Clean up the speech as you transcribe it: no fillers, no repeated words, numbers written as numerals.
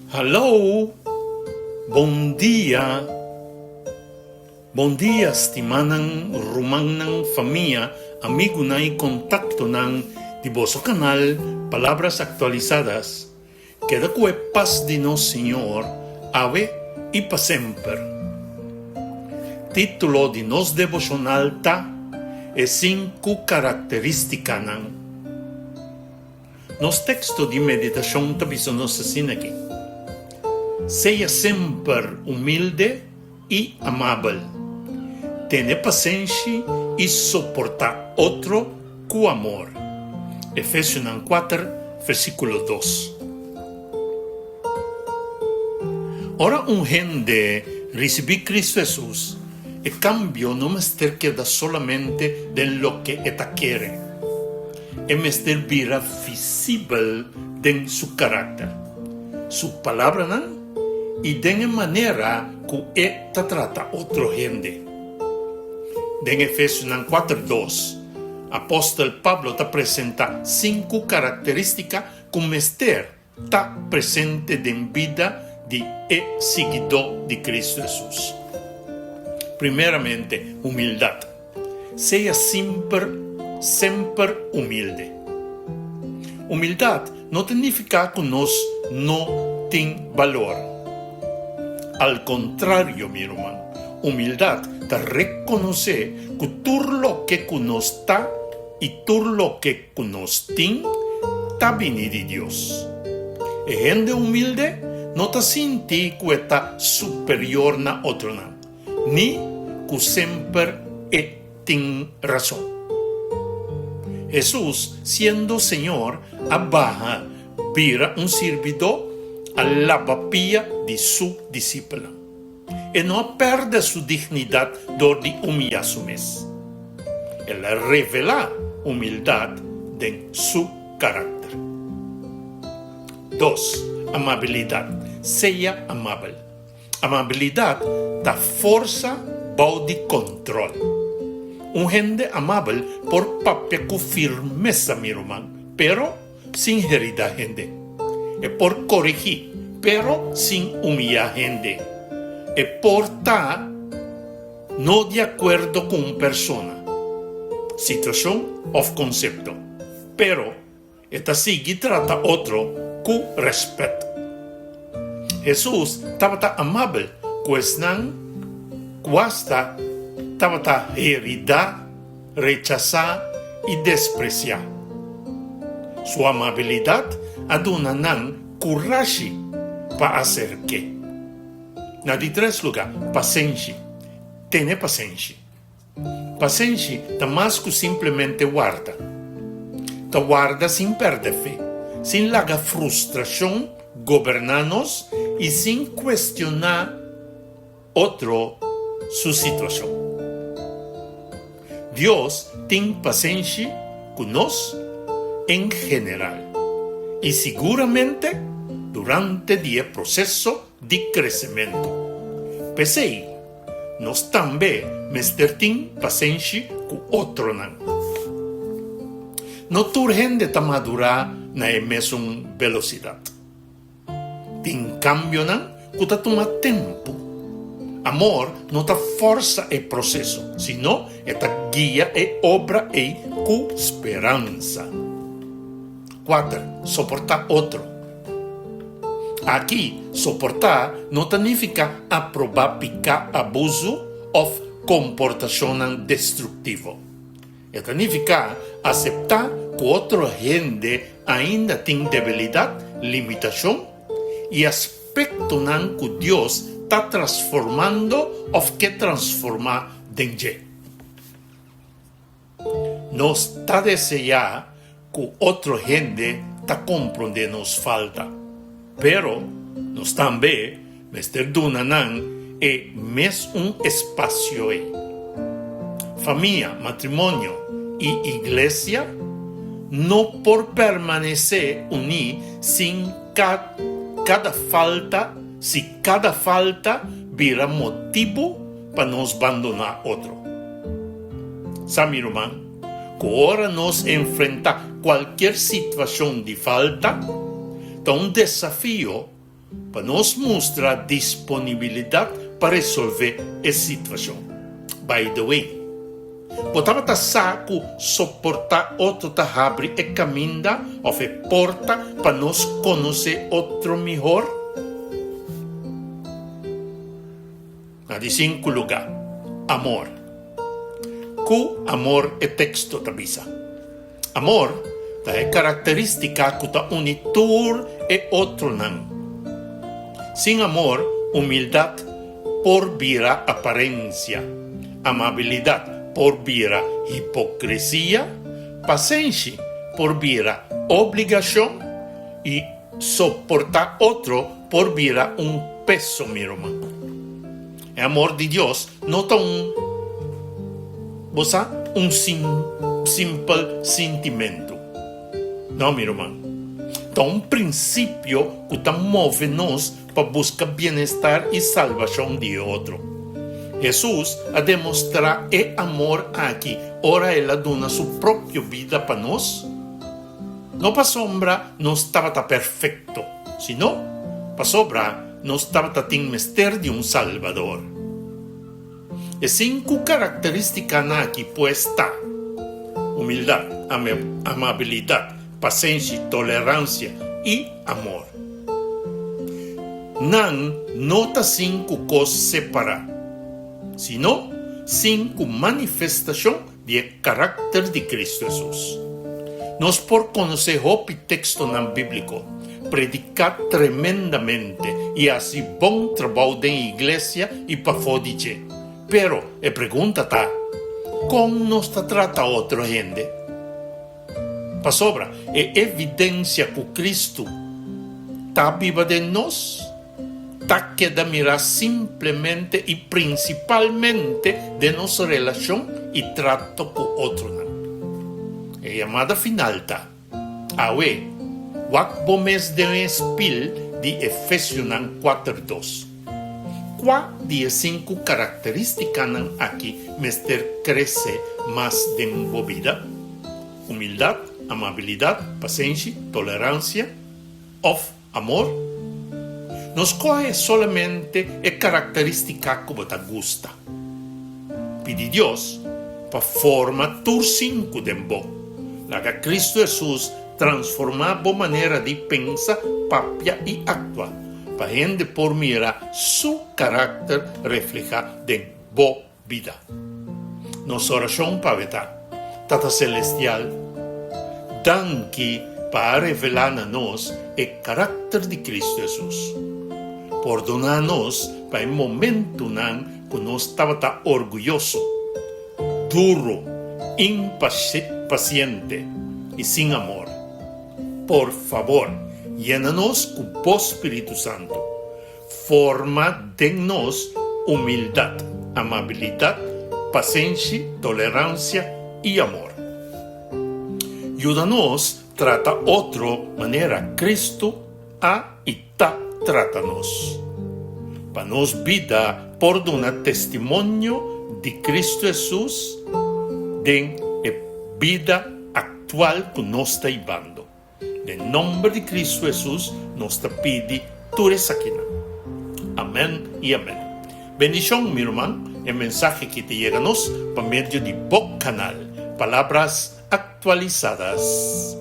Hello! Bom dia! Bom dia, estimanang rumang ng familia, amigo na kontakto ng diboso kanal, Palabras Actualizadas. Queda que paz de nos Señor, ave y pa sempre. Título de nos devocional ta e 5 características ng nos texto de meditação tabisonos assim aqui. Seja sempre humilde e amável. Tenha paciência e suportar outro com amor. Efésios 4, versículo 2. Ora gente recibe Cristo Jesús, e cambio no mester queda solamente de lo que esta quiere. E mester vira visible de su carácter, su palabra y de manera que esta trata otro gente. En Efesios 4:2, apóstol Pablo te presenta 5 características que mester está presente en vida de seguidor de Cristo Jesús. Primeramente, humildad. Sea siempre humilde. Humildad no significa que nos no tiene valor. Al contrario, mi hermano, humildad te reconoce que todo lo que nos está y todo lo que nos tiene está venido de Dios. Y gente humilde no te siente que está superior a otro, ni que siempre tiene razón. Jesús, siendo Señor, abaja, vira un servidor a la papilla de su discípulo. Y no pierde su dignidad de humillar su mes. Él revela humildad de su carácter. 2. Amabilidad. Sea amable. Amabilidad da fuerza de control. Un gente amable por papel con firmeza, mi hermano, pero sin herir a gente. Y por corregir, pero sin humillar gente. Y por estar no de acuerdo con una persona, situación o concepto. Pero esta sigue trata otro con respeto. Jesús estaba amable, pues no cuesta estaba herida, rechazada y despreciada. Su amabilidad aduna coraje para hacer qué. En 3 lugar, paciencia. Tiene paciencia. Paciencia está más que simplemente guarda. Te guarda sin perder fe, sin la frustración, gobernarnos y sin cuestionar otro su situación. Dios tiene paciencia con nos en general y seguramente durante el proceso de crecimiento. Pese nos también tiene paciencia con otro. No toda gente está madura na mesma velocidad. En cambio, que toma tiempo. Amor no te forza el proceso, sino esta guía e obra e con esperanza. 4. Soportar otro. Aquí, soportar no significa aprobar picar abuso o comportación destructivo. Significa aceptar que otra gente ainda tiene debilidad, limitación y aspecto que Dios está transformando o que transforma dentro. No está deseando que otra gente está comprendendo nos falta, pero nos también mester dunanan e mes un espacio ahí. Familia, matrimonio y iglesia no por permanecer unidos sin cada falta, si cada falta vira motivo para nos abandonar otro. Sabe, hermano, que ahora nos enfrenta cualquier situación de falta, está un desafío para nos mostrar disponibilidade para resolver a situação. By the way, botava ta saco suportar outro ta abre e caminha ou fe porta para nos conhecer outro melhor? Na de 5 lugar, amor. Ku amor é texto tabisa. Amor é característica que ta unitur e outro não. Sem amor, humildade por vira aparência, amabilidade por vira hipocrisia, paciência por vira obrigação e suportar outro por vira peso, meu irmão. O amor de Deus não é simples sentimento. Não, meu irmão. É princípio que move-nos para buscar bem-estar e salvação de outro. Jesus a demonstrar o amor aqui. Ora, ela dona sua própria vida para nós. Não para sombra, não estava perfeito. Senão, para sobra, não estava tem mister de Salvador. E 5 características aqui pues está: humildade, amabilidade, paciência, tolerância e amor. Não nota 5 coisas separadas, sino 5 manifestações do caráter de Cristo Jesus. Nós, por conhecer o texto bíblico, predicar tremendamente e assim bom trabalho na igreja e para fodiche. Pero, a pergunta está, como nos trata outra gente? Para sobra, é evidência que Cristo está viva de nós, está queda mirar simplesmente e principalmente de nossa relação e trato com outro. A chamada final está, awe, wak bomes de espil de Efésios 4:2. Qual de 5 características aqui mister cresce mais de vida? Humildade, amabilidade, paciência, tolerância, amor? Nos coge solamente a característica que você gosta. Pedi Deus para formar tur 5 de você. La que Cristo Jesus transformar a maneira de pensar, papia e actuar, para gente por mirar su carácter reflejar de boa vida. Nossa oração para vetar, Tata Celestial, danke para revelar a nós o carácter de Cristo Jesus. Perdonar-nos para o momento que nós estava orgulhoso, duro, impaciente e sem amor. Por favor, llena-nos com o Espírito Santo. Forma de nós humildade, amabilidade, paciência, tolerância e amor. Ajuda-nos a tratar outra maneira Cristo e trata-nos. Para nos vida, por dar testemunho de Cristo Jesus, de vida actual que nós está levando. Em nome de Cristo Jesus, nós te pedi tu aquina. Amém e amém. Bendição, meu irmão, é mensagem que te chega a nós por meio de bom canal, Palavras Actualizadas.